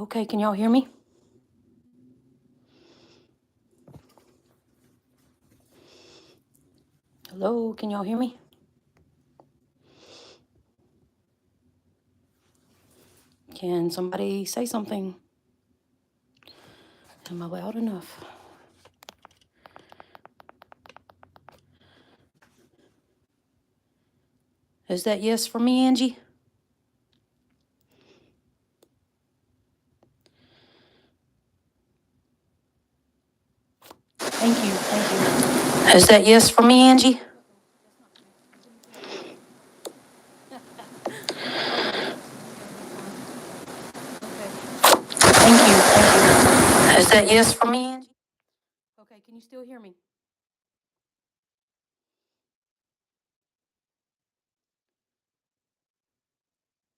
Okay, can y'all hear me? Hello, can y'all hear me? Can somebody say something? Am I loud enough? Is that yes for me, Angie? Thank you, thank you. Is that yes for me, Angie? Thank you, thank you. Is that yes for me, Angie? Okay, can you still hear me?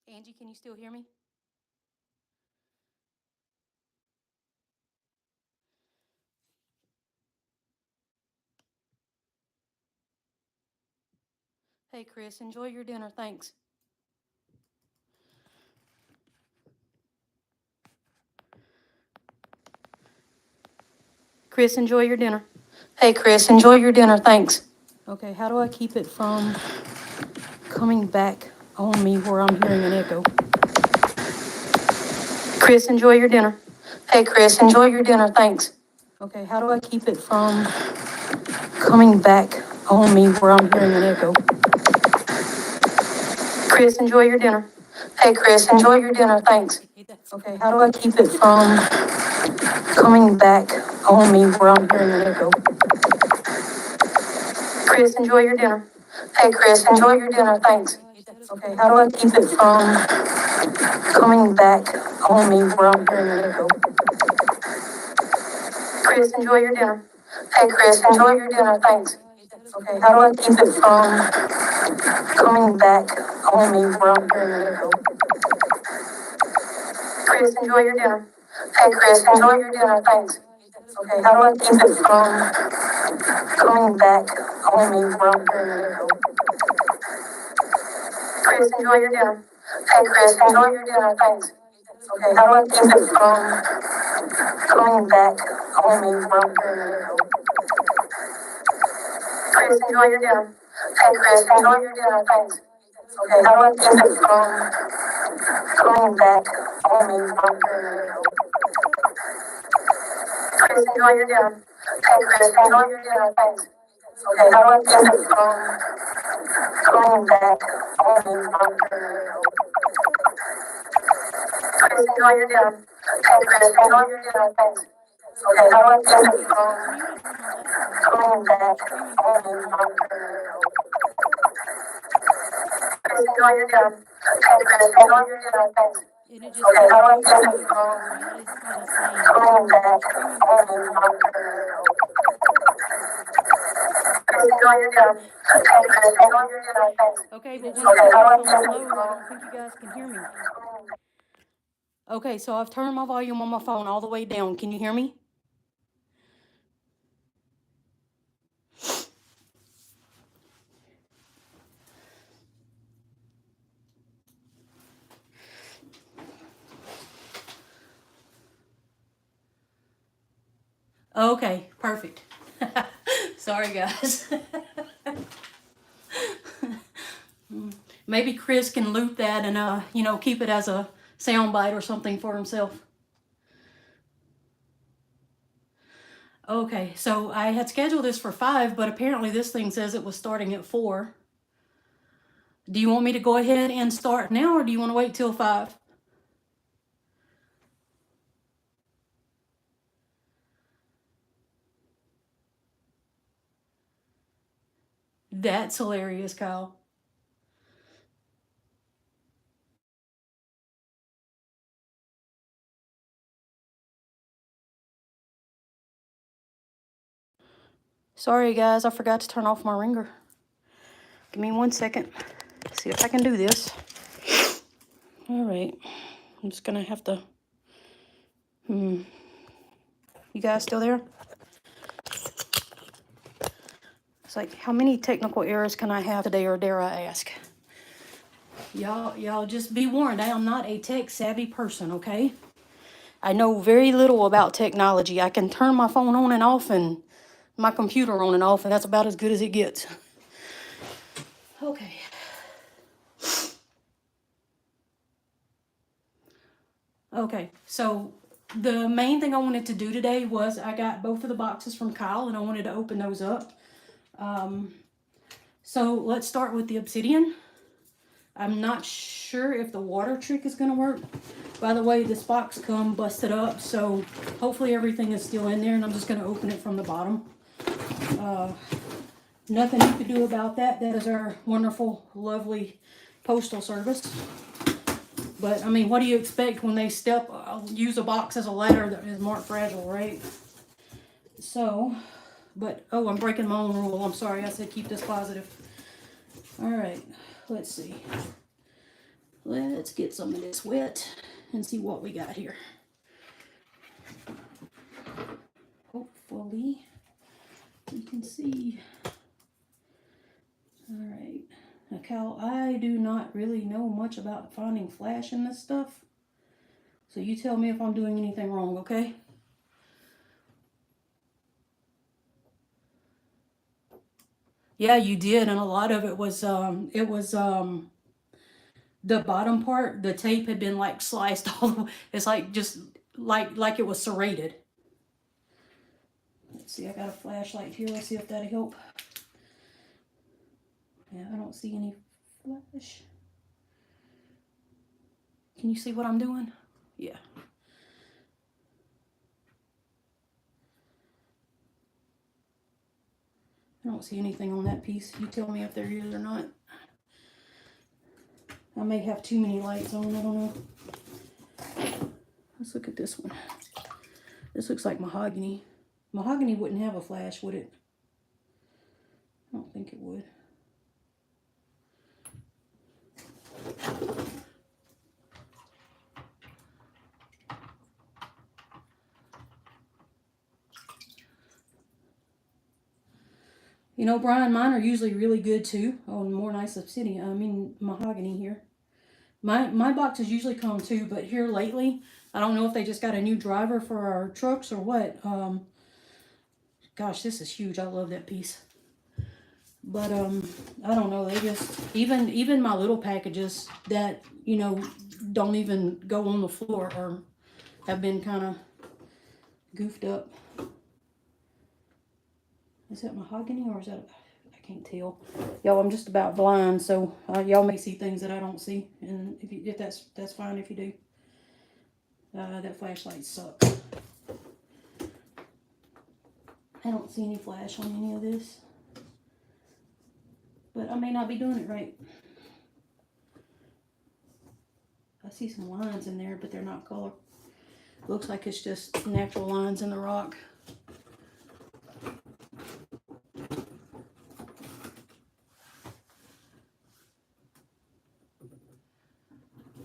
Angie, can you still hear me? Hey, Chris, enjoy your dinner, thanks. Chris, enjoy your dinner. Hey, Chris, enjoy your dinner, thanks. Okay, how do I keep it from coming back on me where I'm hearing an echo? Chris, enjoy your dinner. Hey, Chris, enjoy your dinner, thanks. Okay, how do I keep it from coming back on me where I'm hearing an echo? Chris, enjoy your dinner. Hey, Chris, enjoy your dinner, thanks. Okay, how do I keep it from coming back on me where I'm hearing an echo? Chris, enjoy your dinner. Hey, Chris, enjoy your dinner, thanks. Okay, how do I keep it from coming back on me where I'm hearing an echo? Chris, enjoy your dinner. Hey, Chris, enjoy your dinner, thanks. Okay, how do I keep it from coming back on me where I'm hearing an echo? Chris, enjoy your dinner. Hey, Chris, enjoy your dinner, thanks. Okay, how do I keep it from coming back on me where I'm hearing an echo? Chris, enjoy your dinner. Hey, Chris, enjoy your dinner, thanks. Okay, how do I keep it from coming back on me where I'm hearing an echo? Chris, enjoy your dinner. Hey, Chris, enjoy your dinner, thanks. Okay, how do I keep it from coming back on me where I'm hearing an echo? Chris, enjoy your dinner. Hey, Chris, enjoy your dinner, thanks. Okay, how do I keep it from coming back on me where I'm hearing an echo? Chris, enjoy your dinner. Hey, Chris, enjoy your dinner, thanks. Okay, how do I keep it from coming back on me where I'm hearing an echo? Chris, enjoy your dinner. Hey, Chris, enjoy your dinner, thanks. Okay, how do I keep it from coming back on me where I'm hearing an echo? Chris, enjoy your dinner. Hey, Chris, enjoy your dinner, thanks. Okay, but when Okay, I how put do I it keep on it low, I don't think you guys can hear me. Okay, so I've turned my volume on my phone all the way down. Can you hear me? Okay, perfect. Sorry, guys. Maybe Chris can loop that and keep it as a soundbite or something for himself. Okay, so I had scheduled this for 5, but apparently this thing says it was starting at 4. Do you want me to go ahead and start now, or do you want to wait till 5? That's hilarious, Kyle. Sorry, guys, I forgot to turn off my ringer. Give me 1 second. See if I can do this. All right. I'm just going to have to... You guys still there? It's like, how many technical errors can I have today, or dare I ask? Y'all just be warned, I am not a tech-savvy person, okay? I know very little about technology. I can turn my phone on and off and my computer on and off, and that's about as good as it gets. Okay. Okay, so the main thing I wanted to do today was I got both of the boxes from Kyle and I wanted to open those up. So let's start with the obsidian. I'm not sure if the water trick is going to work. By the way, this box come busted up, so hopefully everything is still in there, and I'm just going to open it from the bottom. Nothing you can do about that. That is our wonderful, lovely postal service. But, I mean, what do you expect when they use a box as a ladder that is marked fragile, right? So, but, oh, I'm breaking my own rule. I'm sorry, I said keep this positive. All right, let's see. Let's get some of this wet and see what we got here. Hopefully, you can see. All right. Now, Cal, I do not really know much about finding flash in this stuff. So you tell me if I'm doing anything wrong, okay? Yeah, you did, and a lot of it was the bottom part, the tape had been like sliced all the way. It's like just like it was serrated. Let's see, I got a flashlight here. Let's see if that'll help. Yeah, I don't see any flash. Can you see what I'm doing? Yeah. I don't see anything on that piece. You tell me if there is or not. I may have too many lights on, I don't know. Let's look at this one. This looks like mahogany. Mahogany wouldn't have a flash, would it? I don't think it would. You know, Brian, mine are usually really good too. Oh, and more nice obsidian. I mean, mahogany here. My boxes usually come too, but here lately, I don't know if they just got a new driver for our trucks or what. Gosh, this is huge. I love that piece. But I don't know. They just even my little packages that don't even go on the floor or have been kind of goofed up. Is that mahogany or is that? I can't tell. Y'all, I'm just about blind, so y'all may see things that I don't see, and if that's fine if you do. That flashlight sucks. I don't see any flash on any of this, but I may not be doing it right. I see some lines in there, but they're not color. Looks like it's just natural lines in the rock.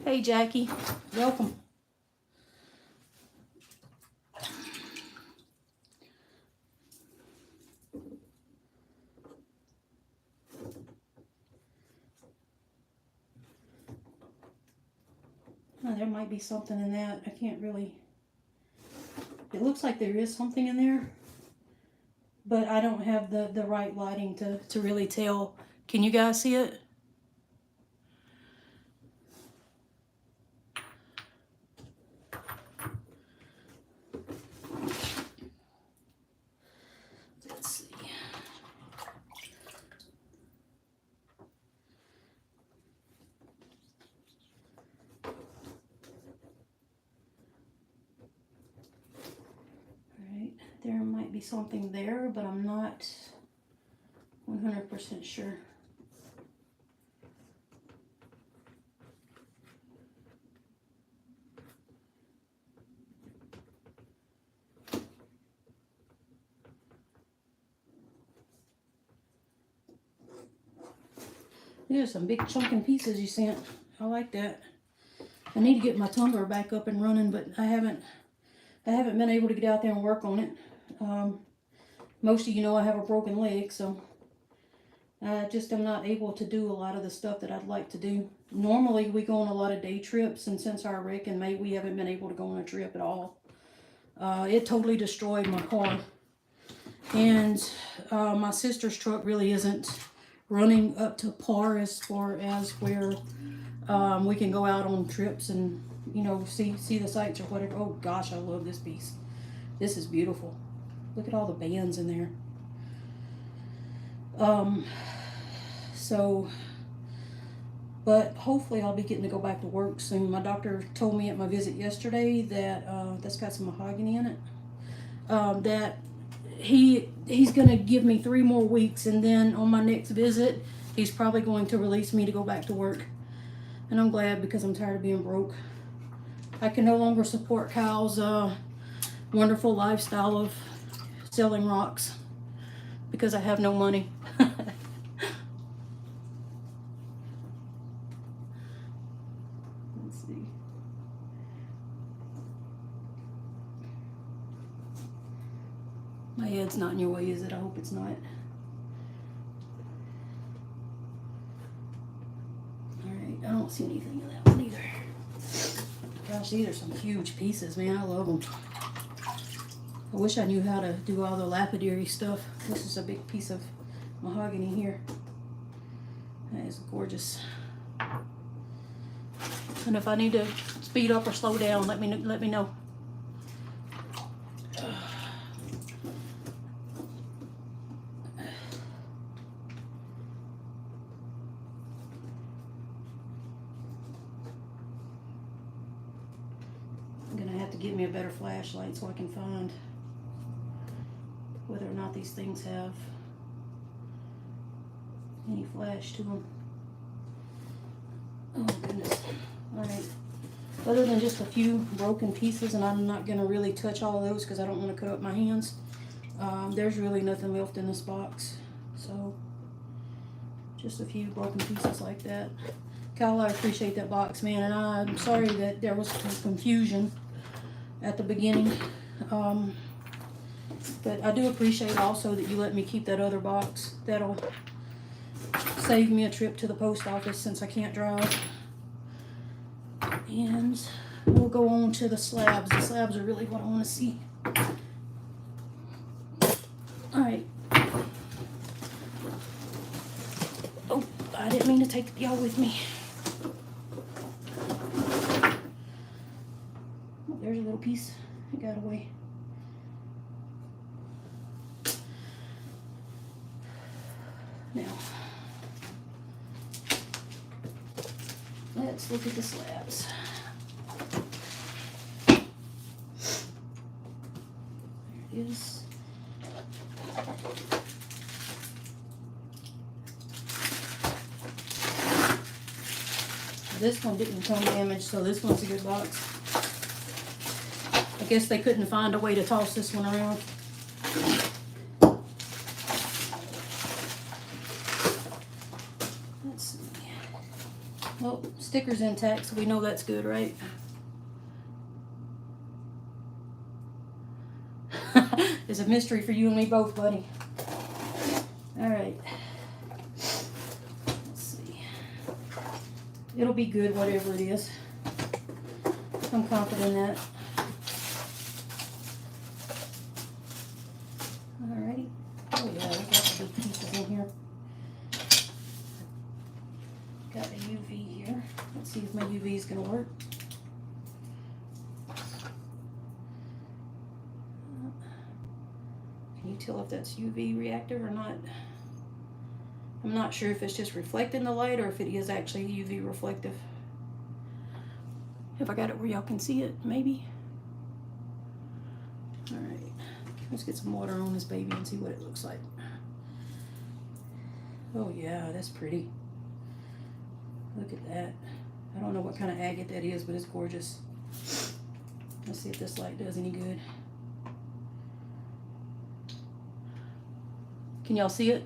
Hey, Jackie. Welcome. Oh, there might be something in that. I can't really... It looks like there is something in there, but I don't have the right lighting to really tell. Can you guys see it? Let's see. Alright, there might be something there, but I'm not 100% sure. There's some big chunking pieces you sent. I like that. I need to get my tumbler back up and running, but I haven't been able to get out there and work on it. Most of you know I have a broken leg, so I just am not able to do a lot of the stuff that I'd like to do. Normally we go on a lot of day trips, and since our wreck in May, we haven't been able to go on a trip at all. It totally destroyed my car. And my sister's truck really isn't running up to par as far as where we can go out on trips and, you know, see the sights or whatever. Oh gosh, I love this piece. This is beautiful. Look at all the bands in there. So, but hopefully I'll be getting to go back to work soon. My doctor told me at my visit yesterday that that's got some mahogany in it. That he's going to give me 3 more weeks, and then on my next visit, he's probably going to release me to go back to work. And I'm glad, because I'm tired of being broke. I can no longer support Kyle's wonderful lifestyle of selling rocks because I have no money. Let's see. My head's not in your way, is it? I hope it's not. Alright, I don't see anything in that one either. Gosh, these are some huge pieces, man. I love them. I wish I knew how to do all the lapidary stuff. This is a big piece of mahogany here. That is gorgeous. And if I need to speed up or slow down, let me know. I'm gonna have to get me a better flashlight so I can find whether or not these things have any flash to them. Oh goodness. Alright. Other than just a few broken pieces, and I'm not gonna really touch all of those because I don't want to cut up my hands, there's really nothing left in this box. So just a few broken pieces like that. Kyle, I appreciate that box, man, and I'm sorry that there was some confusion at the beginning. But I do appreciate also that you let me keep that other box. That'll save me a trip to the post office since I can't drive. And we'll go on to the slabs. The slabs are really what I want to see. Alright. Oh, I didn't mean to take y'all with me. Oh, there's a little piece. It got away. Now, let's look at the slabs. There it is. This one didn't come damaged, so this one's a good box. I guess they couldn't find a way to toss this one around. Let's see. Well, sticker's intact, so we know that's good, right? It's a mystery for you and me both, buddy. Alright. Let's see. It'll be good, whatever it is. I'm confident in that. Alrighty. Oh yeah, there's lots of big pieces in here. Got a UV here. Let's see if my UV is going to work. Can you tell if that's UV reactive or not? I'm not sure if it's just reflecting the light or if it is actually UV reflective. Have I got it where y'all can see it? Maybe. Alright. Let's get some water on this baby and see what it looks like. Oh yeah, that's pretty. Look at that. I don't know what kind of agate that is, but it's gorgeous. Let's see if this light does any good. Can y'all see it?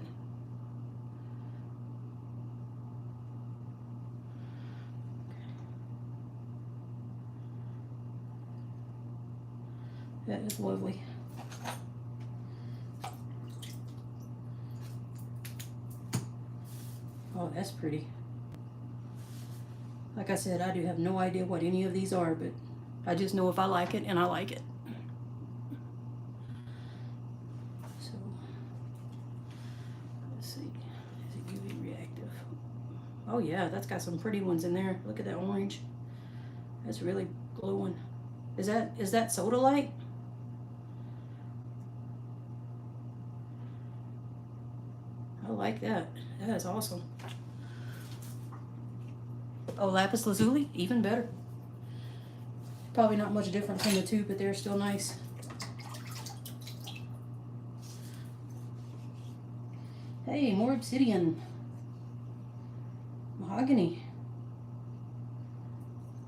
That is lovely. That's pretty. Like I said, I do have no idea what any of these are, but I just know if I like it, and I like it. So, let's see. Is it UV reactive? Oh yeah, that's got some pretty ones in there. Look at that orange. That's really glowing. Is that soda light? I like that. That is awesome. Oh, lapis lazuli, even better. Probably not much difference in the two, but they're still nice. Hey, more obsidian. Mahogany.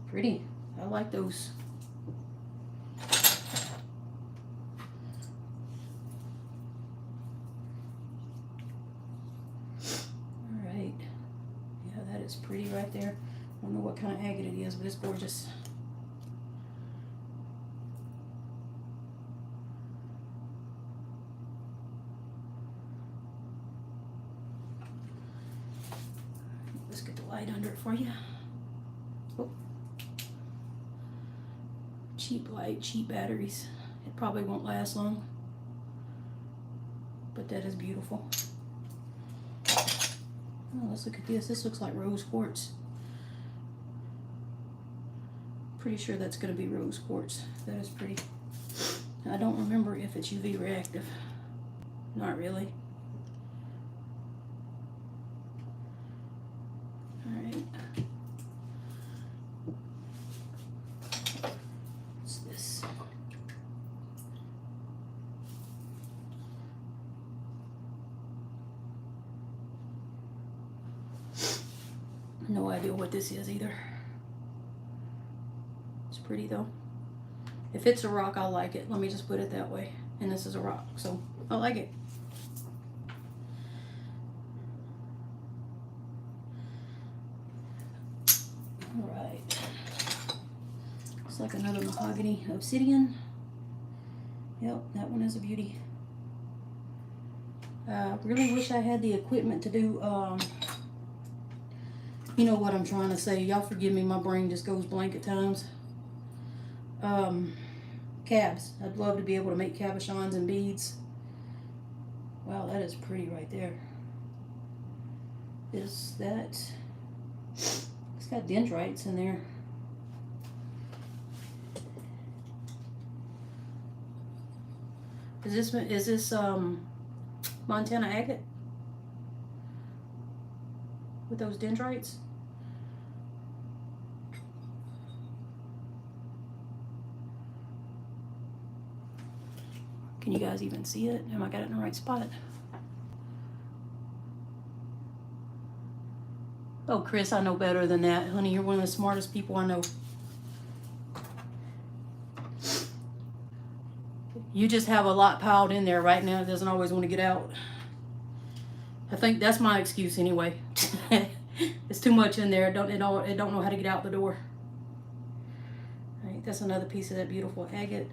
Pretty. I like those. Alright. Yeah, that is pretty right there. I don't know what kind of agate it is, but it's gorgeous. Let's get the light under it for you. Oh. Cheap light, cheap batteries. It probably won't last long, but that is beautiful. Oh, let's look at this. This looks like rose quartz. Pretty sure that's going to be rose quartz. That is pretty. I don't remember if it's UV reactive. Not really. Alright. What's this? No idea what this is either. It's pretty though. If it's a rock, I'll like it. Let me just put it that way. And this is a rock, so I like it. Alright. It's like another mahogany obsidian. Yep, that one is a beauty. Really wish I had the equipment to do, you know what I'm trying to say. Y'all forgive me, my brain just goes blank at times. Cabs. I'd love to be able to make cabochons and beads. Wow, that is pretty right there. Is that... It's got dendrites in there. Is this Montana agate? With those dendrites? Can you guys even see it? Am I got it in the right spot? Oh, Chris, I know better than that. Honey, you're one of the smartest people I know. You just have a lot piled in there right now. It doesn't always want to get out. I think that's my excuse anyway. It's too much in there. It don't know how to get out the door. All right, that's another piece of that beautiful agate.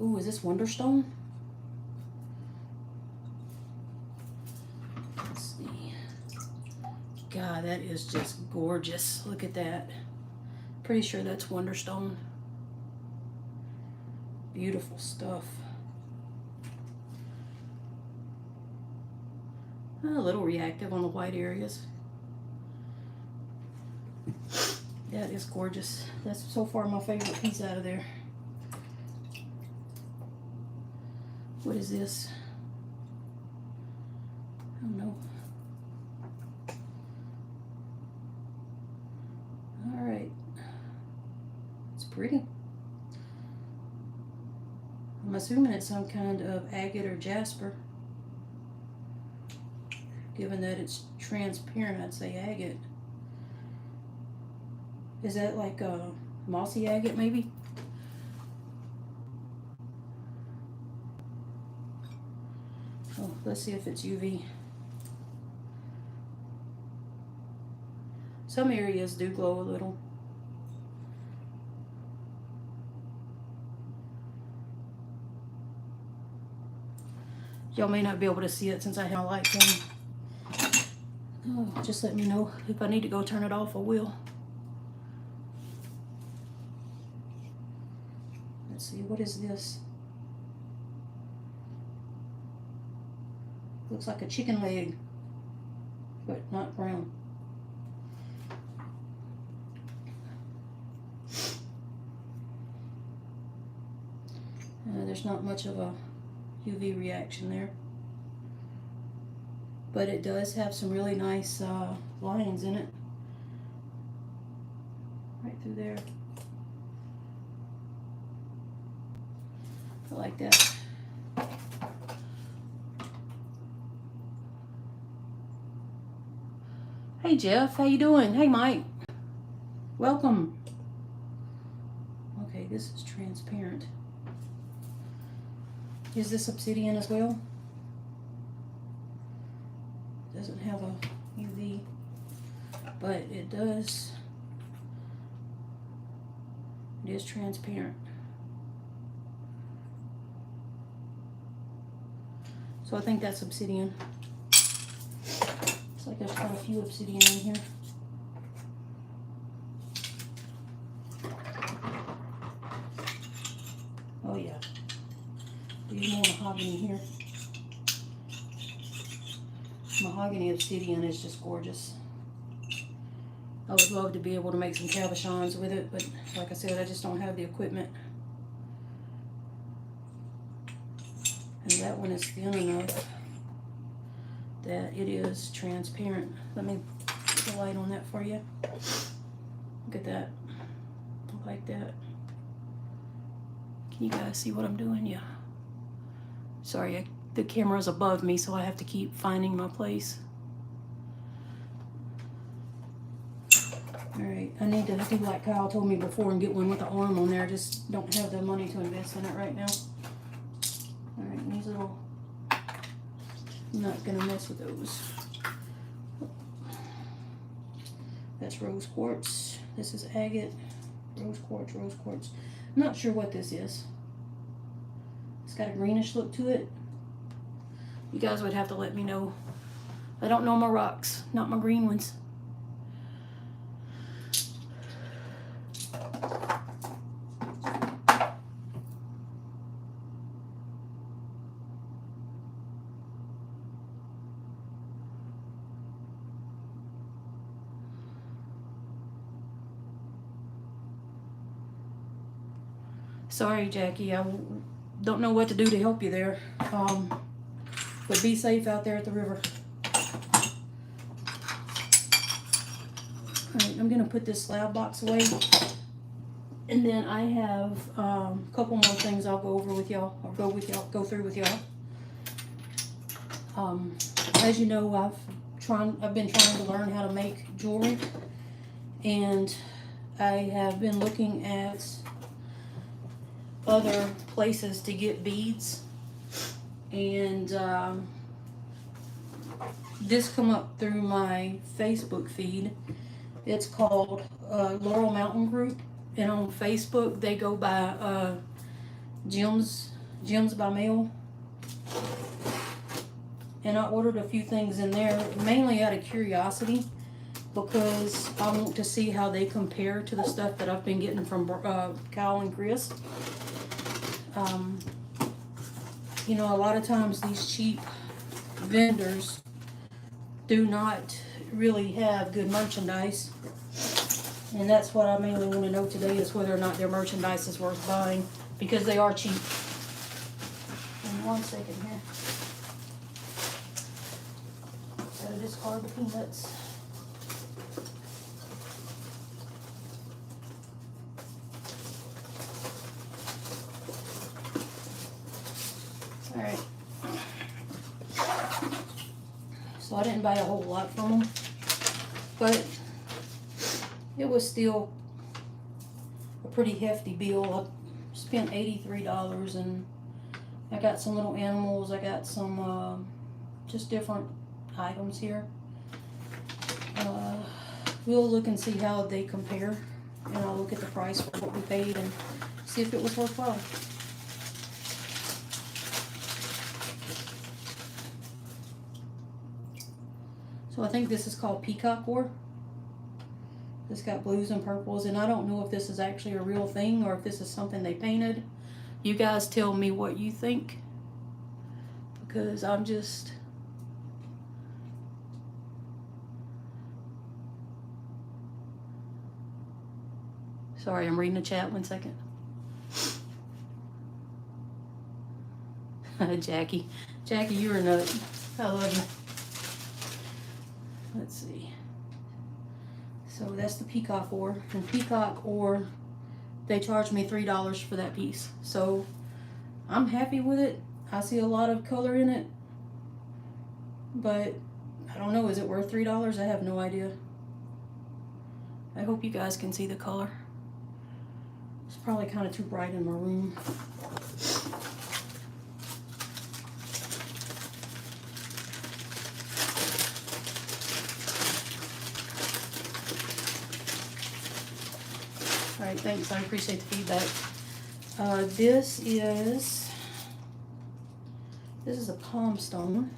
Ooh, is this Wonderstone? Let's see. God, that is just gorgeous. Look at that. Pretty sure that's Wonderstone. Beautiful stuff. A little reactive on the white areas. That is gorgeous. That's so far my favorite piece out of there. What is this? I don't know. All right. It's pretty. I'm assuming it's some kind of agate or jasper. Given that it's transparent, I'd say agate. Is that like a mossy agate maybe? Oh, let's see if it's UV. Some areas do glow a little. Y'all may not be able to see it since I have my lights on. Oh, just let me know if I need to go turn it off, I will. Let's see, what is this? Looks like a chicken leg, but not brown. There's not much of a UV reaction there, but it does have some really nice lines in it, right through there. I like that. Hey Jeff, how you doing? Hey Mike, welcome. Okay, this is transparent. Is this obsidian as well? Doesn't have a UV, but it does. It is transparent. So I think that's obsidian. Looks like there's quite a few obsidian in here. Oh yeah. There's more mahogany here. Mahogany obsidian is just gorgeous. I would love to be able to make some cabochons with it, but like I said, I just don't have the equipment. And that one is thin enough that it is transparent. Let me put the light on that for you. Look at that. Like that. Can you guys see what I'm doing? Yeah. Sorry, the camera's above me, so I have to keep finding my place. All right, I need to do like Kyle told me before and get one with the arm on there. I just don't have the money to invest in it right now. All right, these little, I'm not gonna mess with those. That's rose quartz. This is agate. Rose quartz, rose quartz. I'm not sure what this is. It's got a greenish look to it. You guys would have to let me know. I don't know my rocks, not my green ones. Sorry, Jackie, I don't know what to do to help you there. But be safe out there at the river. Alright, I'm gonna put this slab box away. And then I have a couple more things I'll go over with y'all, or go through with y'all. As you know, I've been trying to learn how to make jewelry, and I have been looking at other places to get beads, and this come up through my Facebook feed. It's called Laurel Mountain Group, and on Facebook they go by gemsbymail, and I ordered a few things in there mainly out of curiosity, because I want to see how they compare to the stuff that I've been getting from Kyle and Chris. You know, a lot of times these cheap vendors do not really have good merchandise, and that's what I mainly want to know today, is whether or not their merchandise is worth buying, because they are cheap. And 1 second here. Gotta discard the peanuts. Alright. So I didn't buy a whole lot from them, but it was still a pretty hefty bill. I spent $83, and I got some little animals. I got some just different items here. We'll look and see how they compare, and I'll look at the price for what we paid and see if it was worthwhile. So I think this is called peacock ore. It's got blues and purples, and I don't know if this is actually a real thing or if this is something they painted. You guys tell me what you think, because I'm just... Sorry, I'm reading the chat. 1 second. Jackie, you're a nut. I love you. Let's see. So that's the peacock ore. And peacock ore, they charged me $3 for that piece. So I'm happy with it. I see a lot of color in it. But I don't know, is it worth $3? I have no idea. I hope you guys can see the color. It's probably kind of too bright in my room. All right, thanks. I appreciate the feedback. This is a palm stone.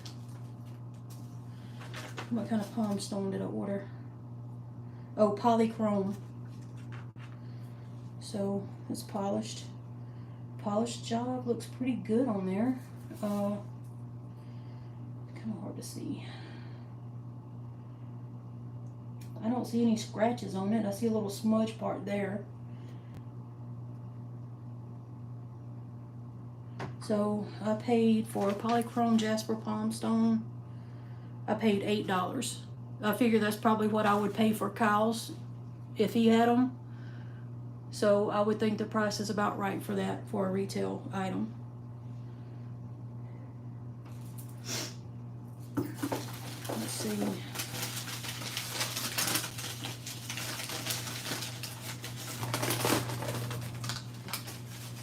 What kind of palm stone did I order? Oh, polychrome. So it's polished. Polished job, looks pretty good on there. Kind of hard to see. I don't see any scratches on it. I see a little smudge part there. So I paid for a polychrome jasper palm stone. I paid $8. I figure that's probably what I would pay for Kyle's if he had them. So I would think the price is about right for that, for a retail item. Let's see.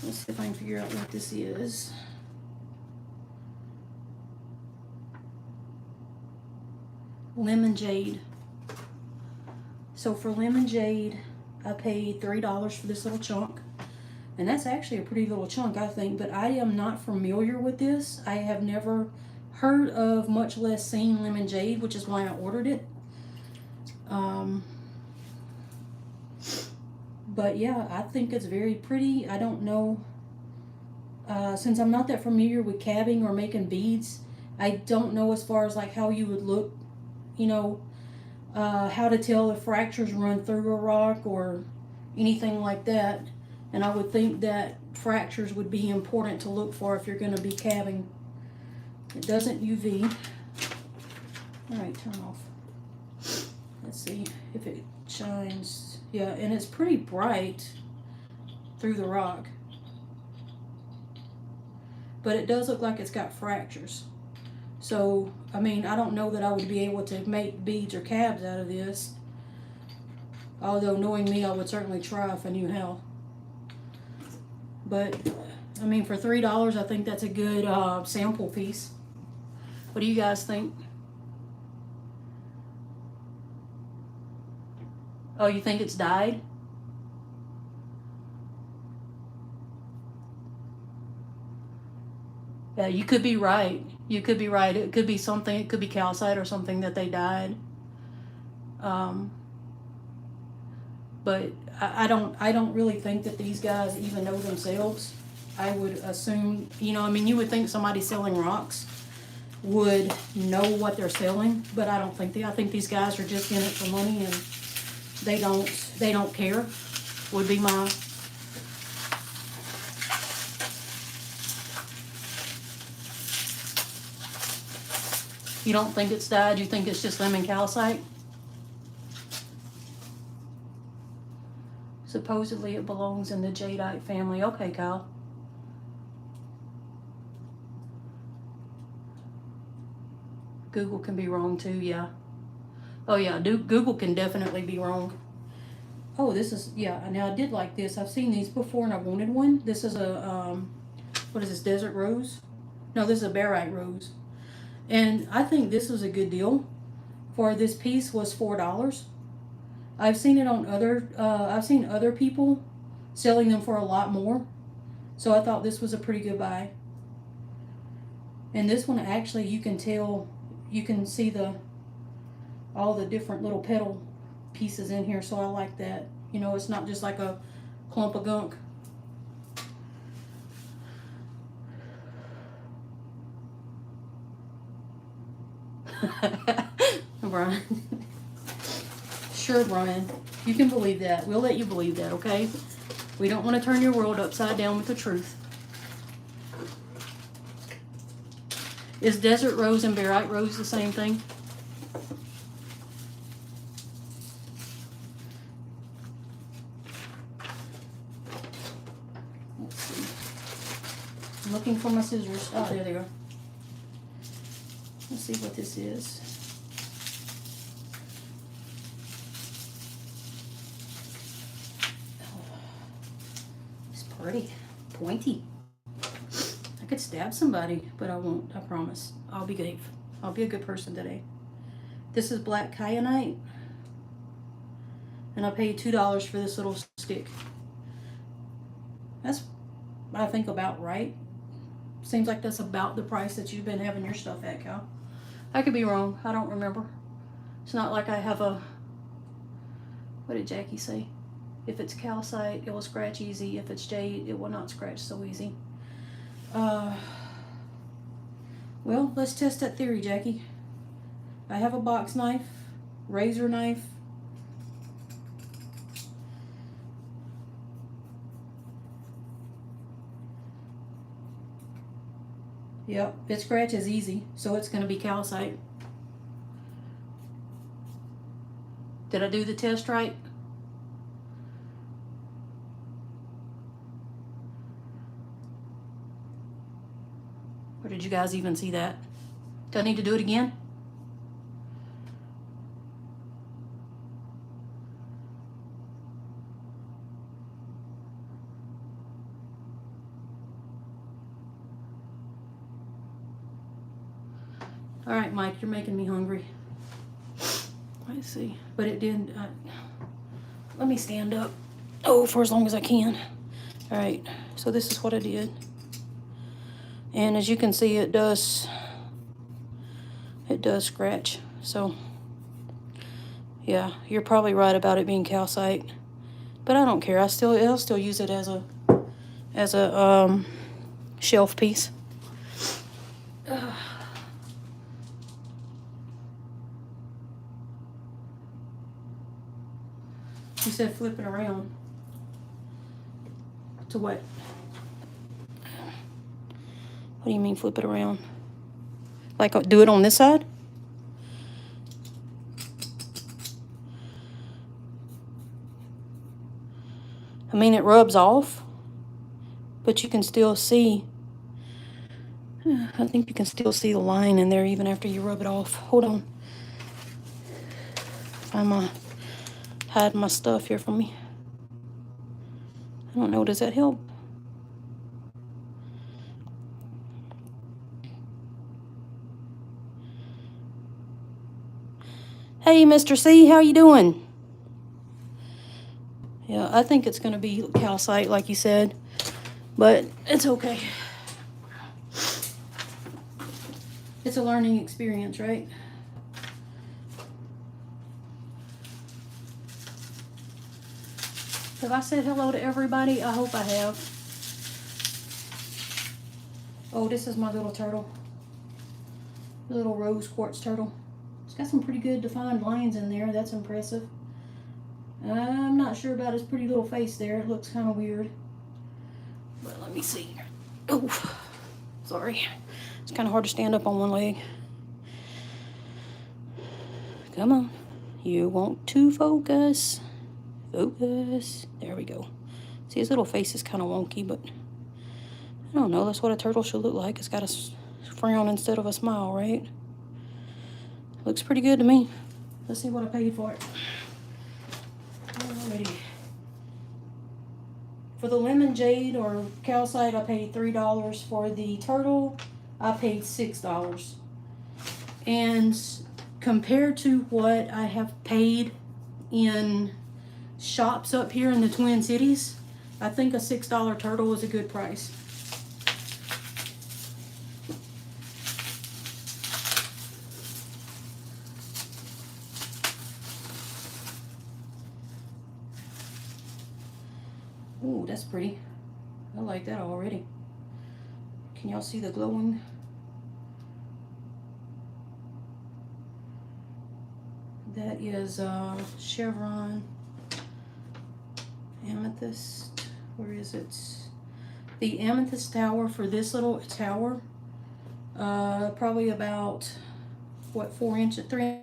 Let's see if I can figure out what this is. Lemon jade. So for lemon jade, I paid $3 for this little chunk. And that's actually a pretty little chunk, I think, but I am not familiar with this. I have never heard of, much less seen lemon jade, which is why I ordered it. But yeah, I think it's very pretty. I don't know, since I'm not that familiar with cabbing or making beads, I don't know as far as like how you would look, you know, how to tell if fractures run through a rock or anything like that. And I would think that fractures would be important to look for if you're going to be cabbing. It doesn't UV. All right, turn off. Let's see if it shines. Yeah, and it's pretty bright through the rock. But it does look like it's got fractures. So, I mean, I don't know that I would be able to make beads or cabs out of this. Although, knowing me, I would certainly try if I knew how. But, I mean, for $3, I think that's a good sample piece. What do you guys think? Oh, you think it's dyed? Yeah, you could be right. You could be right. It could be something, it could be calcite or something that they dyed. But I don't really think that these guys even know themselves. I would assume, you know, I mean, you would think somebody selling rocks would know what they're selling, but I don't think I think these guys are just in it for money, and they don't care, would be my... You don't think it's dyed? You think it's just lemon calcite? Supposedly it belongs in the jadeite family. Okay, Kyle. Google can be wrong too, yeah. Oh yeah, Google can definitely be wrong. Oh, this is, yeah, now I did like this. I've seen these before and I wanted one. This is a, what is this, desert rose? No, this is a barite rose. And I think this was a good deal. For this piece was $4. I've seen it on other, I've seen other people selling them for a lot more. So I thought this was a pretty good buy. And this one actually, you can tell, you can see the all the different little petal pieces in here, so I like that. You know, it's not just like a clump of gunk. Brian. Sure, Brian. You can believe that. We'll let you believe that, okay? We don't want to turn your world upside down with the truth. Is desert rose and barite rose the same thing? Let's see. I'm looking for my scissors. Oh, there they are. Let's see what this is. Oh, it's pretty. Pointy. I could stab somebody, but I won't. I promise. I'll behave. I'll be a good person today. This is black kyanite. And I paid $2 for this little stick. That's, I think, about right. Seems like that's about the price that you've been having your stuff at, Cal. I could be wrong. I don't remember. It's not like I have a... What did Jackie say? If it's calcite, it will scratch easy. If it's jade, it will not scratch so easy. Well, let's test that theory, Jackie. I have a box knife, razor knife. Yep, it scratches easy, so it's going to be calcite. Did I do the test right? Or did you guys even see that? Do I need to do it again? All right, Mike, you're making me hungry. Let's see, but it did. Let me stand up. Oh, for as long as I can. All right, so this is what I did. And as you can see, it does scratch. So, yeah, you're probably right about it being calcite. But I don't care. I'll still use it as a shelf piece. You said flip it around. To what? What do you mean flip it around? Like do it on this side? I mean, it rubs off, but you can still see. I think you can still see the line in there even after you rub it off. Hold on. I'm hiding my stuff here from me. I don't know. Does that help? Hey, Mr. C, how you doing? Yeah, I think it's going to be calcite, like you said, but it's okay. It's a learning experience, right? Have I said hello to everybody? I hope I have. Oh, this is my little turtle. Little rose quartz turtle. It's got some pretty good defined lines in there. That's impressive. I'm not sure about his pretty little face there. It looks kind of weird. But let me see. Oh, sorry. It's kind of hard to stand up on one leg. Come on. You want to focus. Focus. There we go. See, his little face is kind of wonky, but I don't know. That's what a turtle should look like. It's got a frown instead of a smile, right? Looks pretty good to me. Let's see what I paid for it. Alrighty. For the lemon jade or calcite, I paid $3. For the turtle, I paid $6. And compared to what I have paid in shops up here in the Twin Cities, I think a $6 turtle is a good price. Ooh, that's pretty. I like that already. Can y'all see the glowing? That is chevron amethyst. Where is it? The amethyst tower for this little tower, probably about, what, 4 inches, 3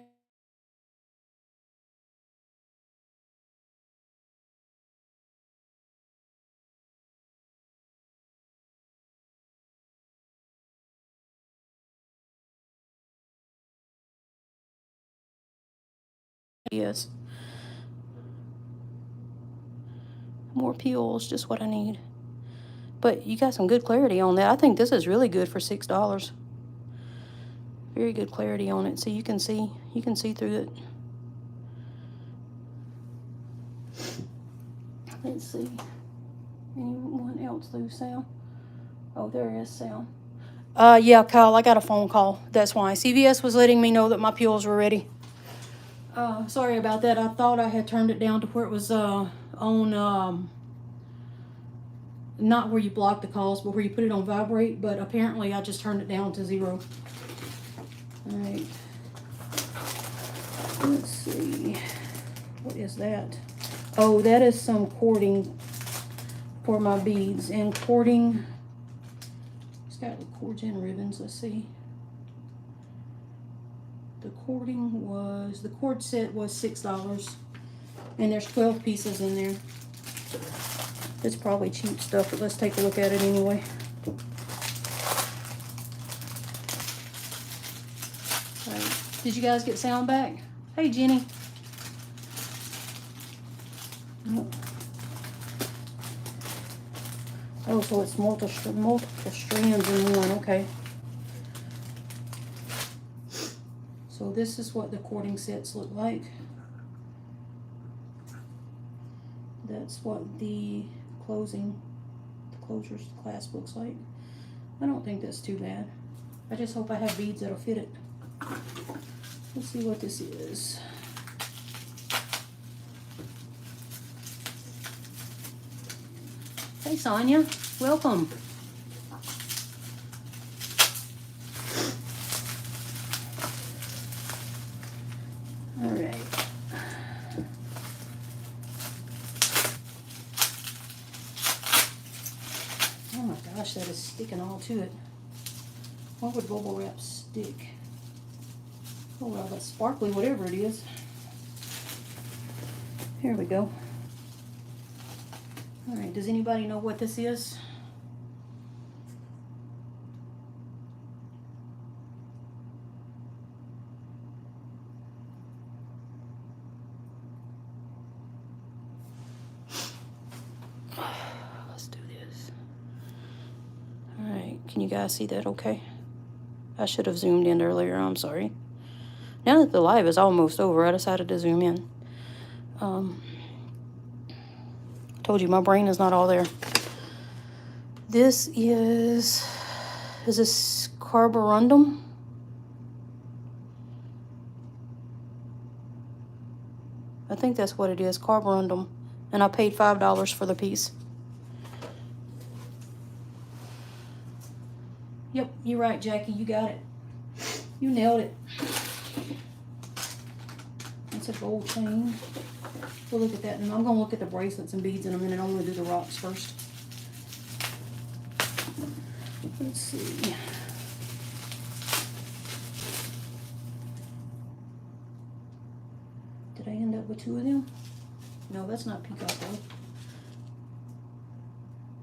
is. More peels, just what I need. But you got some good clarity on that. I think this is really good for $6. Very good clarity on it, so you can see through it. Let's see. Anyone else lose sound? Oh, there is sound. Yeah, Kyle, I got a phone call. That's why. CVS was letting me know that my peels were ready. Sorry about that. I thought I had turned it down to where it was on not where you block the calls, but where you put it on vibrate, but apparently I just turned it down to 0. All right. Let's see. What is that? Oh, that is some cording for my beads. And cording, it's got the cords and ribbons. Let's see. The cord set was $6. And there's 12 pieces in there. It's probably cheap stuff, but let's take a look at it anyway. All right. Did you guys get sound back? Hey, Jenny. Oh, so it's multiple strands in one. Okay. So this is what the cording sets look like. That's what the closures clasp looks like. I don't think that's too bad. I just hope I have beads that'll fit it. Let's see what this is. Hey, Sonia, welcome. All right. Oh my gosh, that is sticking all to it. What would bubble wrap stick? Oh well, that's sparkly, whatever it is. Here we go. All right, does anybody know what this is? Let's do this. All right, can you guys see that okay? I should have zoomed in earlier, I'm sorry. Now that the live is almost over, I decided to zoom in. Told you my brain is not all there. This is this carborundum? I think that's what it is, carborundum. And I paid $5 for the piece. Yep, you're right, Jackie, you got it. You nailed it. That's a gold chain. We'll look at that, and I'm gonna look at the bracelets and beads in a minute. I'm gonna do the rocks first. Let's see. Did I end up with 2 of them? No, that's not peacock though.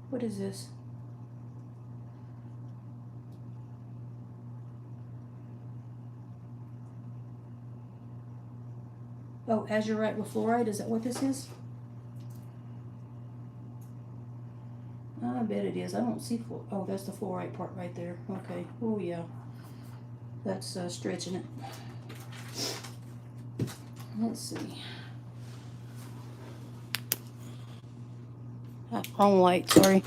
What is this? Oh, azurite with fluoride, is that what this is? I bet it is. I don't see oh, that's the fluorite part right there. Okay. Oh yeah. That's stretching it. Let's see. Wrong light, sorry.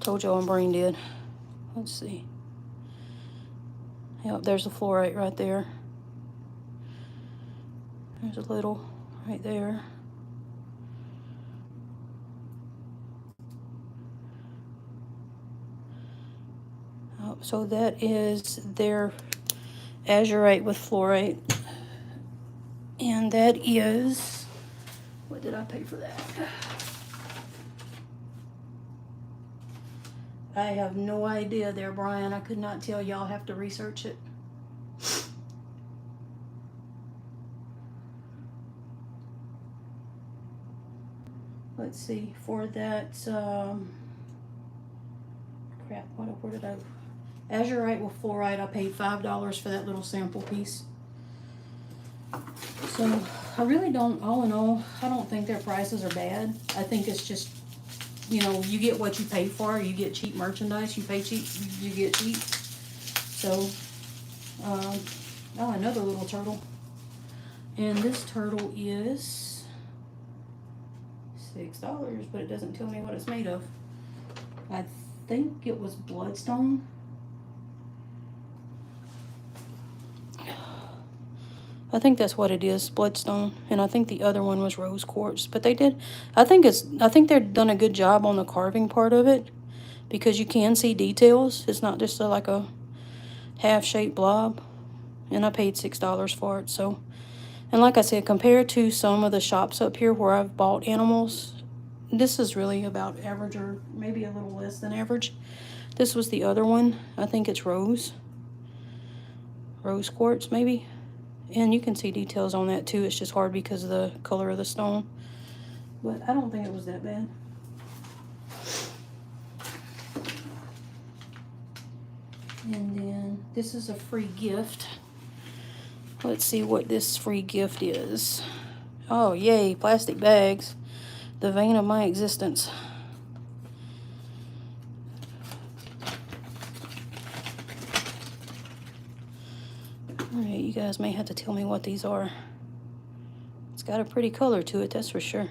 Told y'all I'm brain dead. Let's see. Yep, there's the fluorite right there. There's a little right there. So that is their azurite with fluorite. And that is, what did I pay for that? I have no idea there, Brian. I could not tell you. I'll have to research it. Let's see, for that, crap, where did I, azurite with fluoride, I paid $5 for that little sample piece. So, I really don't, all in all, I don't think their prices are bad. I think it's just, you know, you get what you pay for. You get cheap merchandise, you pay cheap, you get cheap. So, oh, another little turtle. And this turtle is $6, but it doesn't tell me what it's made of. I think it was bloodstone. I think that's what it is, bloodstone. And I think the other one was rose quartz. But they did, I think they've done a good job on the carving part of it, because you can see details. It's not just like a half-shaped blob. And I paid $6 for it. So, and like I said, compared to some of the shops up here where I've bought animals, this is really about average, or maybe a little less than average. This was the other one. I think it's rose quartz maybe. And you can see details on that too. It's just hard because of the color of the stone. But I don't think it was that bad. And then this is a free gift. Let's see what this free gift is. Oh, yay, plastic bags. The vein of my existence. Alright, you guys may have to tell me what these are. It's got a pretty color to it, that's for sure.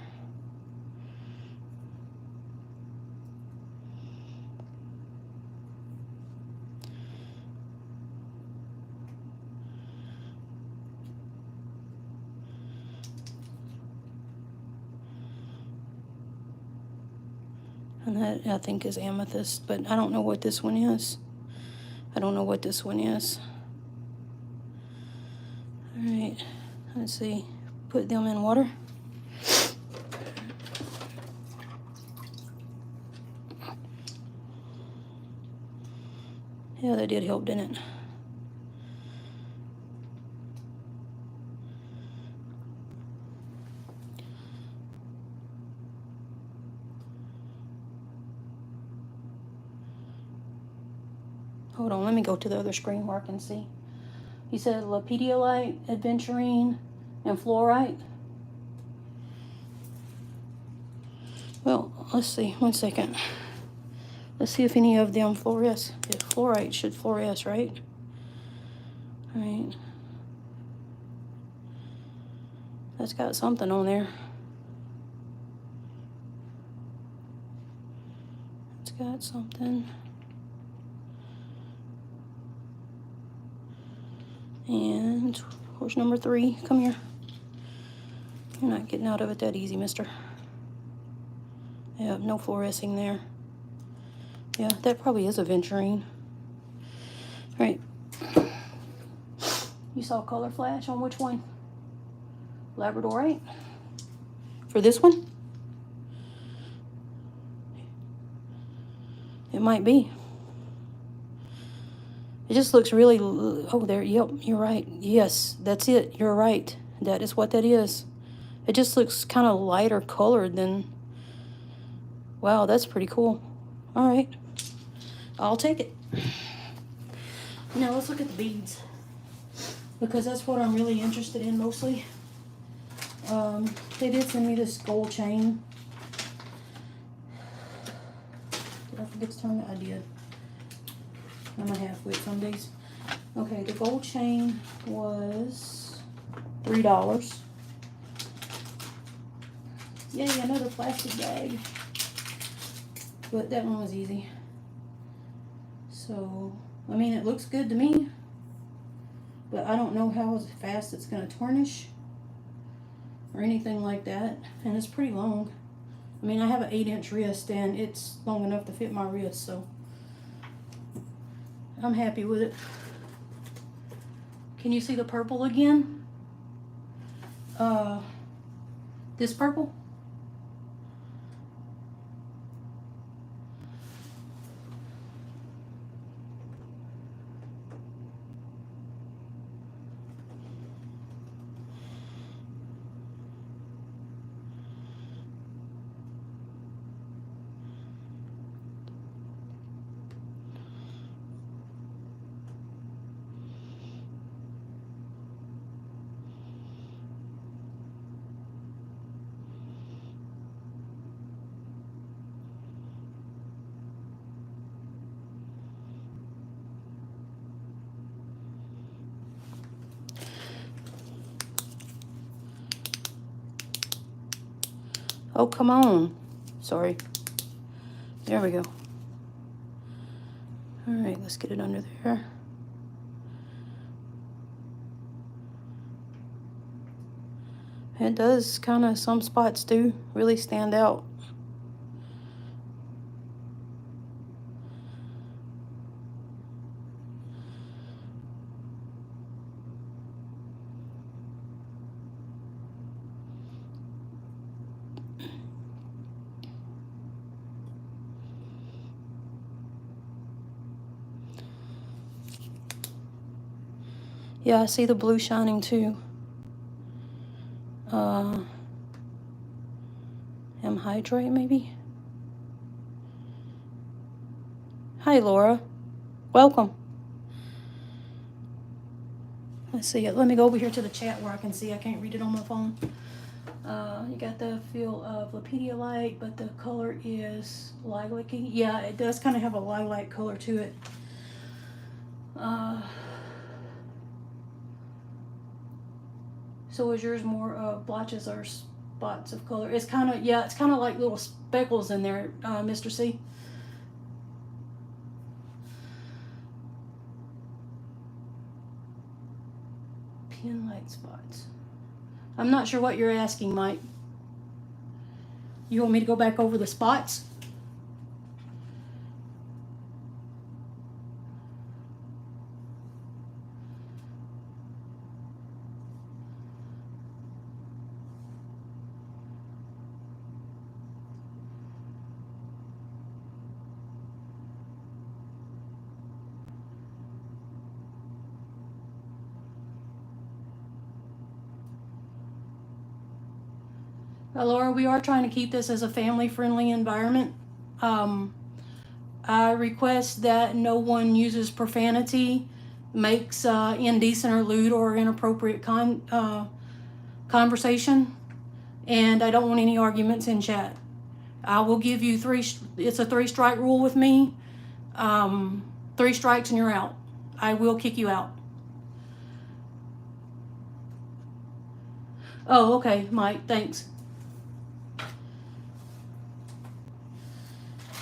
And that, I think, is amethyst, but I don't know what this one is. I don't know what this one is. Alright, let's see. Put them in water. Yeah, that did help, didn't it? Hold on, let me go to the other screen where I can see. He said lapidolite, aventurine, and fluorite. Well, let's see, 1 second. Let's see if any of them fluoresce. Yeah, fluorite should fluoresce, right? Alright. That's got something on there. It's got something. And where's number 3? Come here. You're not getting out of it that easy, mister. Yeah, no fluorescing there. Yeah, that probably is aventurine. Alright. You saw color flash on which one? Labradorite? For this one? It might be. It just looks really, oh, there, yep, you're right. Yes, that's it, you're right. That is what that is. It just looks kind of lighter colored than, wow, that's pretty cool. All right, I'll take it. Now let's look at the beads, because that's what I'm really interested in mostly. They did send me this gold chain. Did I forget to turn it? I did. I'm a halfwit some days. Okay, the gold chain was $3. Yay, another plastic bag. But that one was easy. So, I mean, it looks good to me. But I don't know how fast it's going to tarnish. Or anything like that. And it's pretty long. I mean, I have an 8-inch wrist and it's long enough to fit my wrist, so. I'm happy with it. Can you see the purple again? This purple? Oh, come on. Sorry. There we go. All right, let's get it under there. It does kind of, some spots do really stand out. Yeah, I see the blue shining too. Anhydrite maybe? Hi, Laura. Welcome. Let's see. Let me go over here to the chat where I can see. I can't read it on my phone. You got the feel of Lepidolite, but the color is lilac-y. Yeah, it does kind of have a lilac color to it. So is yours more blotches or spots of color? It's kind of, yeah, it's kind of like little speckles in there, Mr. C. Pin light spots. I'm not sure what you're asking, Mike. You want me to go back over the spots? Laura, we are trying to keep this as a family-friendly environment. I request that no one uses profanity, makes indecent or lewd or inappropriate conversation, and I don't want any arguments in chat. I will give you it's a 3-strike rule with me. 3 strikes and you're out. I will kick you out. Oh, okay, Mike, thanks.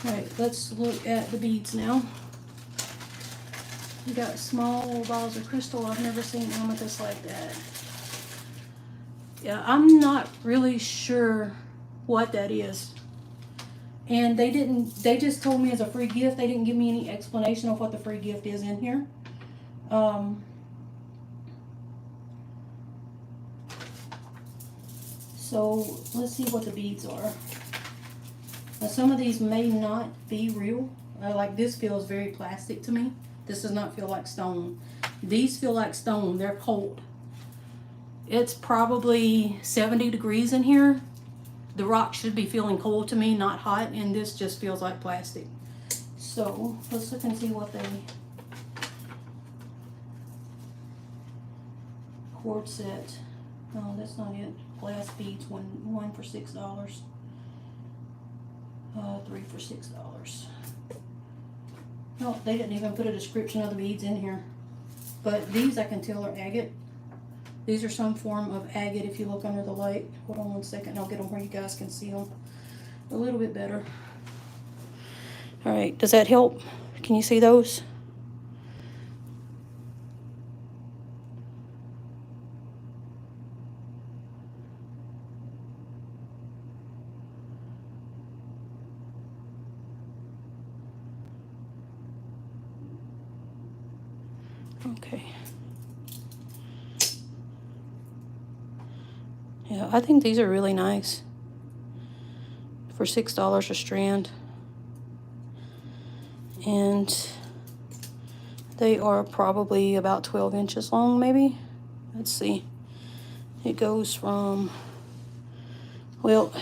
All right, let's look at the beads now. You got small little balls of crystal. I've never seen amethyst like that. Yeah, I'm not really sure what that is. And they just told me as a free gift. They didn't give me any explanation of what the free gift is in here. So let's see what the beads are. Now, some of these may not be real. Like this feels very plastic to me. This does not feel like stone. These feel like stone. They're cold. It's probably 70 degrees in here. The rock should be feeling cold to me, not hot, and this just feels like plastic. So let's look and see what they... Cord set. No, that's not it. Glass beads, one for $6. 3 for $6. No, they didn't even put a description of the beads in here. But these I can tell are agate. These are some form of agate if you look under the light. Hold on one second, I'll get them where you guys can see them a little bit better. All right, does that help? Can you see those? Okay. Yeah, I think these are really nice for $6 a strand. And they are probably about 12 inches long, maybe. Let's see. It goes from, well,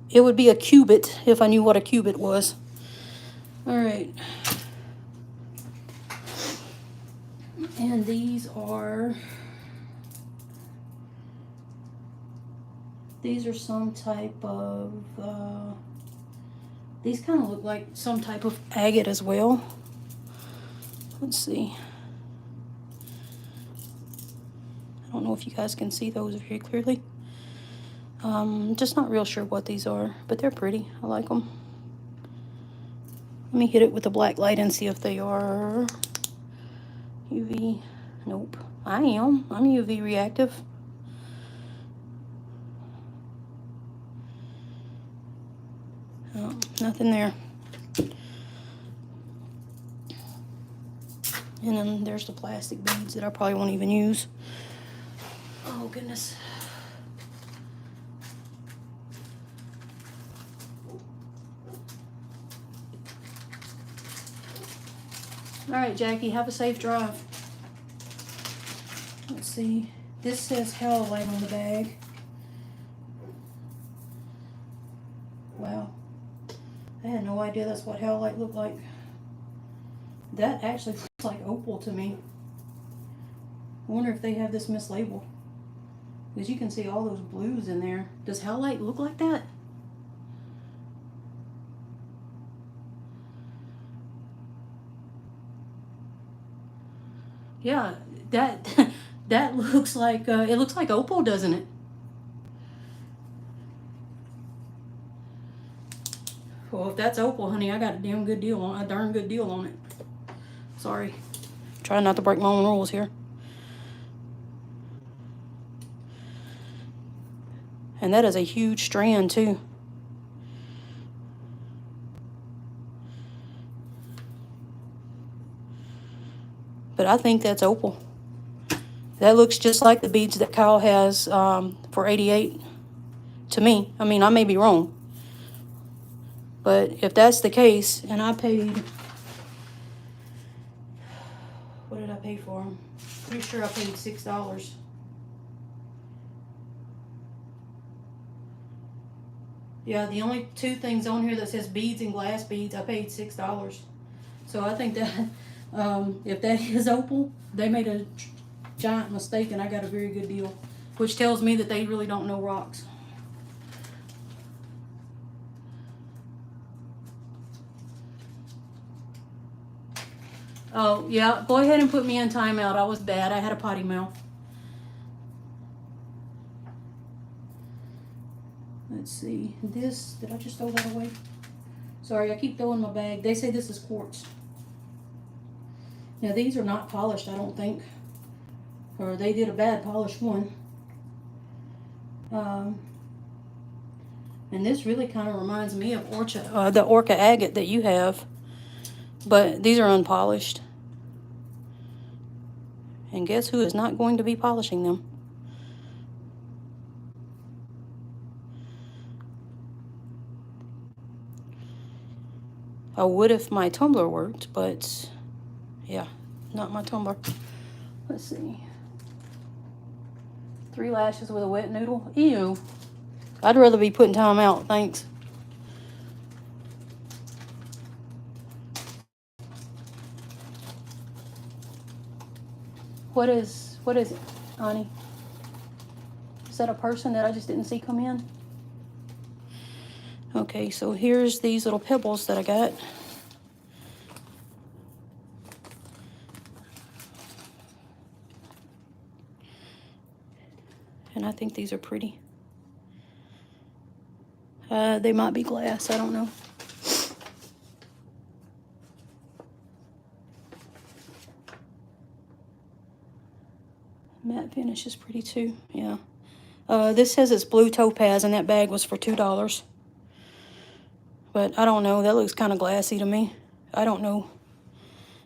it would be a cubit if I knew what a cubit was. All right. And these are some type of, these kind of look like some type of agate as well. Let's see. I don't know if you guys can see those very clearly. Just not real sure what these are, but they're pretty. I like them. Let me hit it with a black light and see if they are UV. Nope. I am. I'm UV reactive. Oh, nothing there. And then there's the plastic beads that I probably won't even use. Oh, goodness. All right, Jackie, have a safe drive. Let's see. This says Helllight on the bag. Wow. I had no idea that's what Helllight looked like. That actually looks like opal to me. I wonder if they have this mislabeled. Because you can see all those blues in there. Does Helllight look like that? Yeah, that looks like, it looks like opal, doesn't it? Well, if that's opal, honey, I got a darn good deal on it. Sorry. Trying not to break my own rules here. And that is a huge strand, too. But I think that's opal. That looks just like the beads that Kyle has for 88 to me. I mean, I may be wrong. But if that's the case, and I paid, what did I pay for them? Pretty sure I paid $6. Yeah, the only two things on here that says beads and glass beads, I paid $6. So I think that if that is opal, they made a giant mistake and I got a very good deal, which tells me that they really don't know rocks. Oh, yeah, go ahead and put me in timeout. I was bad. I had a potty mouth. Let's see. This, did I just throw that away? Sorry, I keep throwing my bag. They say this is quartz. Now, these are not polished, I don't think. Or they did a bad polished one. And this really kind of reminds me of the Orca agate that you have. But these are unpolished. And guess who is not going to be polishing them? I would if my tumbler worked, but yeah, not my tumbler. Let's see. 3 lashes with a wet noodle. Ew. I'd rather be putting time out, thanks. What is it, honey? Is that a person that I just didn't see come in? Okay, so here's these little pebbles that I got. And I think these are pretty. They might be glass, I don't know. Matte finish is pretty too, yeah. This says it's blue topaz and that bag was for $2. But I don't know, that looks kind of glassy to me. I don't know.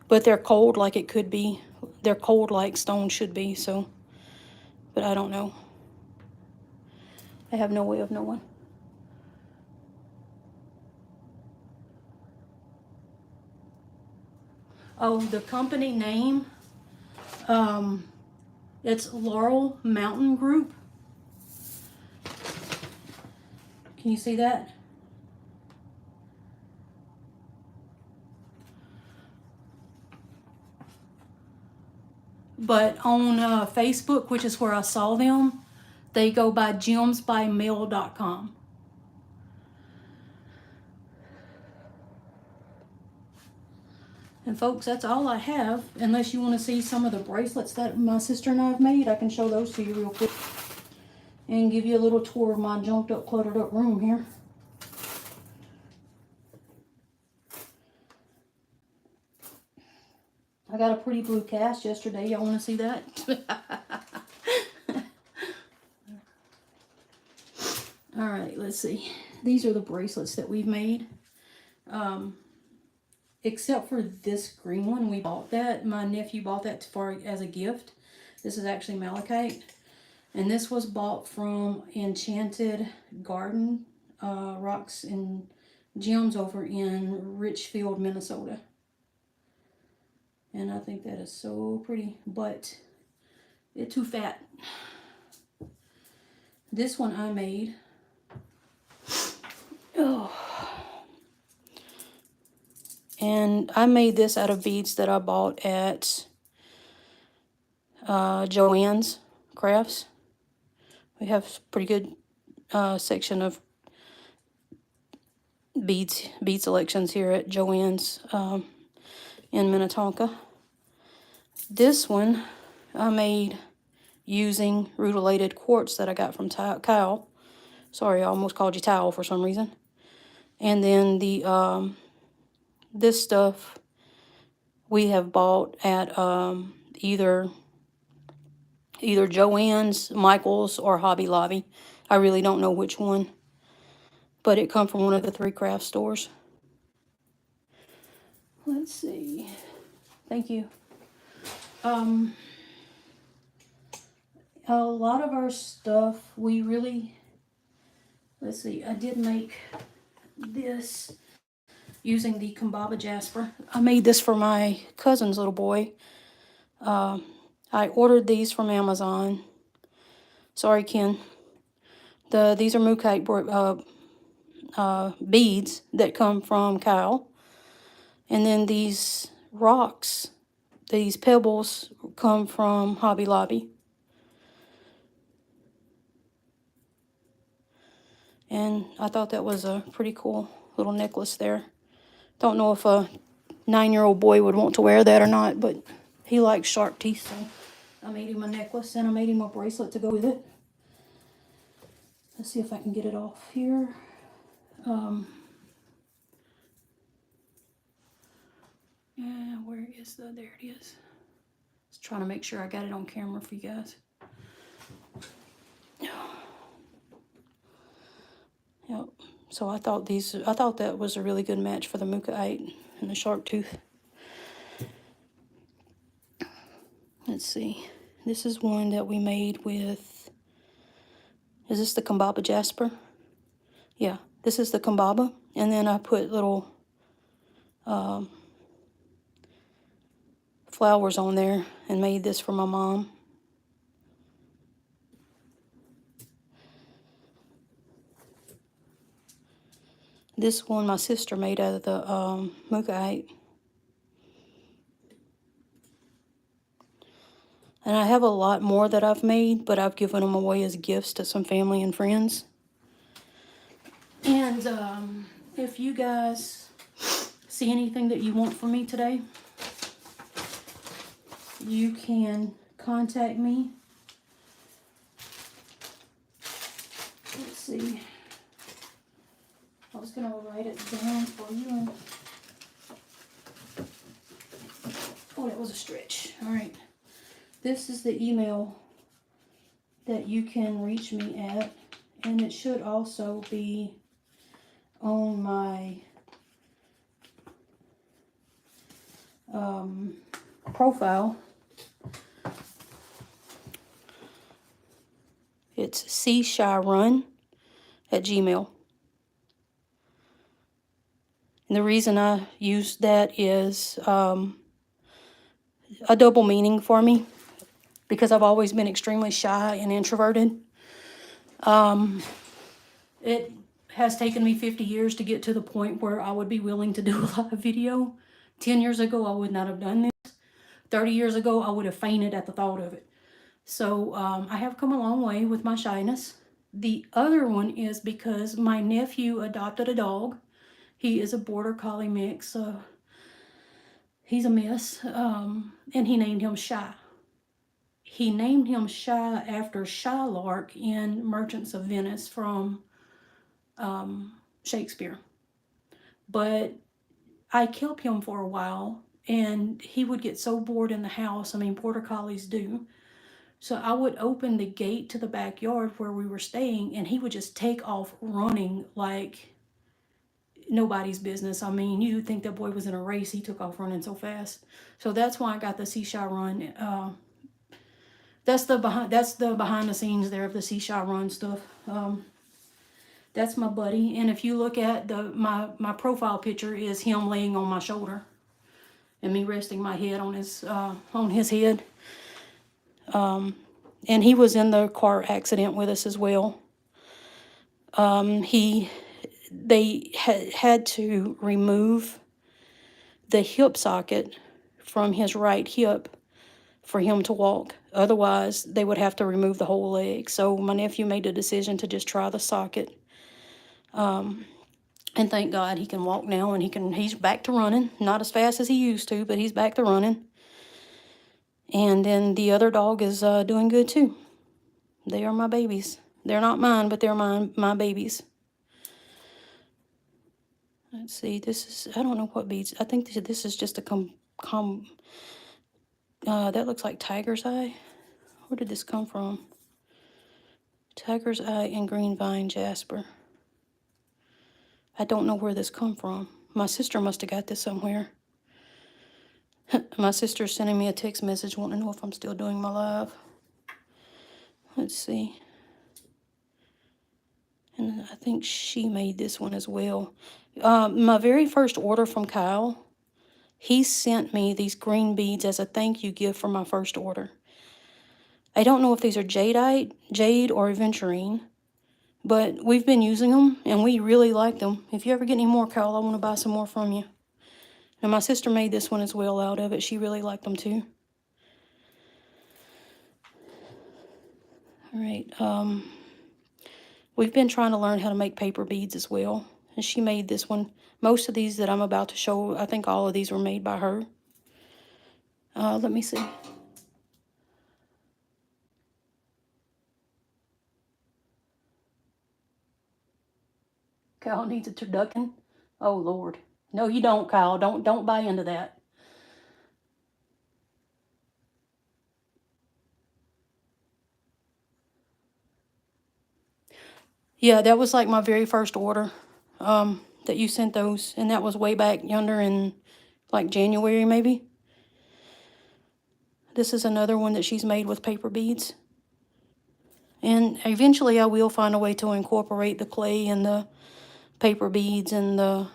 But they're cold like it could be they're cold like stone should be, so, but I don't know. I have no way of knowing. Oh, the company name, it's Laurel Mountain Group. Can you see that? But on Facebook, which is where I saw them, they go by gemsbymail.com. And folks, that's all I have. Unless you want to see some of the bracelets that my sister and I have made, I can show those to you real quick. And give you a little tour of my junked up, cluttered up room here. I got a pretty blue cast yesterday. Y'all want to see that? All right, let's see. These are the bracelets that we've made. Except for this green one, we bought that. My nephew bought that as a gift. This is actually malachite. And this was bought from Enchanted Garden Rocks and Gems over in Richfield, Minnesota. And I think that is so pretty, but it's too fat. This one I made. Oh. And I made this out of beads that I bought at Joann's Crafts. We have a pretty good section of bead selections here at Joann's in Minnetonka. This one I made using rutilated quartz that I got from Kyle. Sorry, I almost called you Towel for some reason. And then the this stuff we have bought at either Joann's, Michael's, or Hobby Lobby. I really don't know which one, but it come from one of the 3 craft stores. Let's see. Thank you. A lot of our stuff, we really, let's see, I did make this using the Kumbaba Jasper. I made this for my cousin's little boy. I ordered these from Amazon. Sorry, Ken. These are mookaite beads that come from Kyle. And then these rocks, these pebbles, come from Hobby Lobby. And I thought that was a pretty cool little necklace there. Don't know if a 9-year-old boy would want to wear that or not, but he likes sharp teeth, so I made him a necklace and I made him a bracelet to go with it. Let's see if I can get it off here. Yeah, where is the, there it is. Just trying to make sure I got it on camera for you guys. Yep. So I thought that was a really good match for the mookaite and the sharp tooth. Let's see. This is one that we made with, is this the Kumbaba Jasper? Yeah, this is the Kumbaba. And then I put little flowers on there and made this for my mom. This one my sister made out of the mookaite. And I have a lot more that I've made, but I've given them away as gifts to some family and friends. And if you guys see anything that you want from me today, you can contact me. Let's see. I was going to write it down for you. Oh, that was a stretch. All right. This is the email that you can reach me at, and it should also be on my profile. It's cshyRun@gmail. And the reason I use that is a double meaning for me, because I've always been extremely shy and introverted. It has taken me 50 years to get to the point where I would be willing to do a live video. 10 years ago, I would not have done this. 30 years ago, I would have fainted at the thought of it. So I have come a long way with my shyness. The other one is because my nephew adopted a dog. He is a border collie mix. He's a mess. And he named him Shy. He named him Shy after Shylark in Merchants of Venice from Shakespeare. But I kept him for a while, and he would get so bored in the house. I mean, border collies do. So I would open the gate to the backyard where we were staying, and he would just take off running like nobody's business. I mean, you'd think that boy was in a race. He took off running so fast. So that's why I got the cshyRun. That's the behind the scenes there of the cshyRun stuff. That's my buddy, and if you look at my profile picture is him laying on my shoulder, and me resting my head on his head. And he was in the car accident with us as well. They had to remove the hip socket from his right hip for him to walk. Otherwise, they would have to remove the whole leg. So my nephew made the decision to just try the socket. And thank God he can walk now, and he's back to running. Not as fast as he used to, but he's back to running. And then the other dog is doing good too. They are my babies. They're not mine, but they're my babies. Let's see, this is, I don't know what beads. I think this is just a that looks like tiger's eye. Where did this come from? Tiger's eye and green vine jasper. I don't know where this come from. My sister must have got this somewhere. My sister's sending me a text message wanting to know if I'm still doing my live. Let's see. And I think she made this one as well. My very first order from Kyle, he sent me these green beads as a thank you gift for my first order. I don't know if these are jade or aventurine, but we've been using them, and we really like them. If you ever get any more, Kyle, I want to buy some more from you. And my sister made this one as well out of it. She really liked them too. All right. We've been trying to learn how to make paper beads as well. And she made this one. Most of these that I'm about to show, I think all of these were made by her. Let me see. Kyle needs a turducken. Oh, Lord. No, you don't, Kyle. Don't buy into that. Yeah, that was like my very first order that you sent those. And that was way back yonder in like January maybe. This is another one that she's made with paper beads. And eventually I will find a way to incorporate the clay and the paper beads and the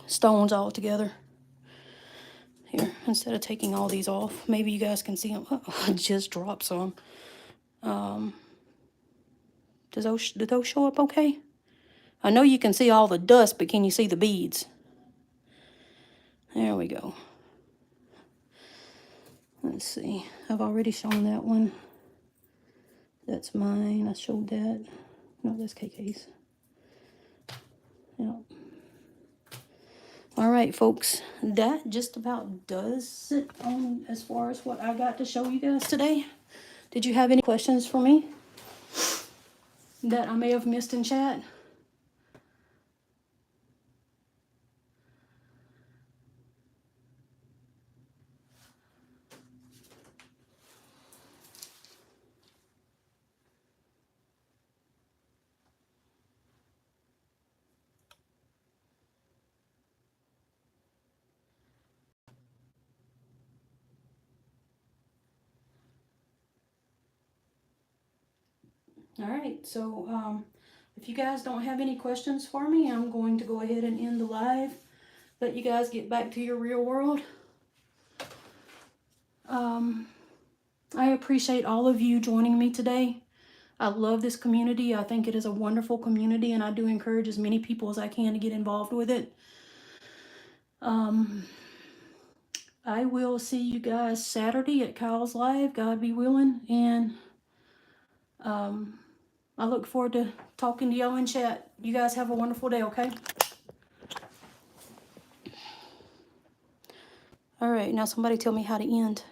stones all together. Here, instead of taking all these off, maybe you guys can see them. Oh, I just dropped some. Do those show up okay? I know you can see all the dust, but can you see the beads? There we go. Let's see. I've already shown that one. That's mine. I showed that. No, that's KK's. Yep. All right, folks. That just about does it on as far as what I got to show you guys today. Did you have any questions for me that I may have missed in chat? All right, so if you guys don't have any questions for me, I'm going to go ahead and end the live. Let you guys get back to your real world. I appreciate all of you joining me today. I love this community. I think it is a wonderful community, and I do encourage as many people as I can to get involved with it. I will see you guys Saturday at Kyle's Live, God be willing, and I look forward to talking to y'all in chat. You guys have a wonderful day, okay? All right, now somebody tell me how to end.